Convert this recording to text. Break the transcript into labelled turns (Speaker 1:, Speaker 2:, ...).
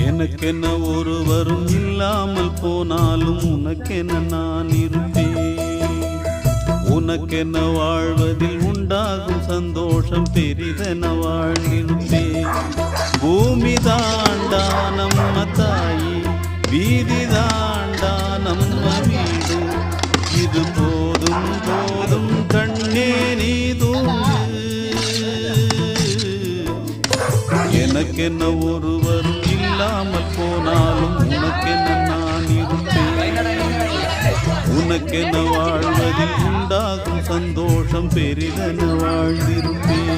Speaker 1: எனக்கென்ன ஒருவரும் இல்லாமல் போனாலும் உனக்கென நான் இருப்பேன். உனக்கென்ன வாழ்வதில் உண்டாகும் சந்தோஷம் பெரிதென வாழ்ந்திருப்பேன். பூமி தாண்டா நம்ம தாயி, வீதி தாண்டா நம்ம வீடு. இது போதும் போதும் கண்ணே நீ தூங்கு. எனக்கென்ன ஒருவரும் இல்லாமல் போனாலும் உனக்கென்ன நான் இருப்பேன். உனக்கென்ன வாழ்வதில் உண்டாகும் சந்தோஷம் பெரிதென வாழ்ந்திருப்பேன்.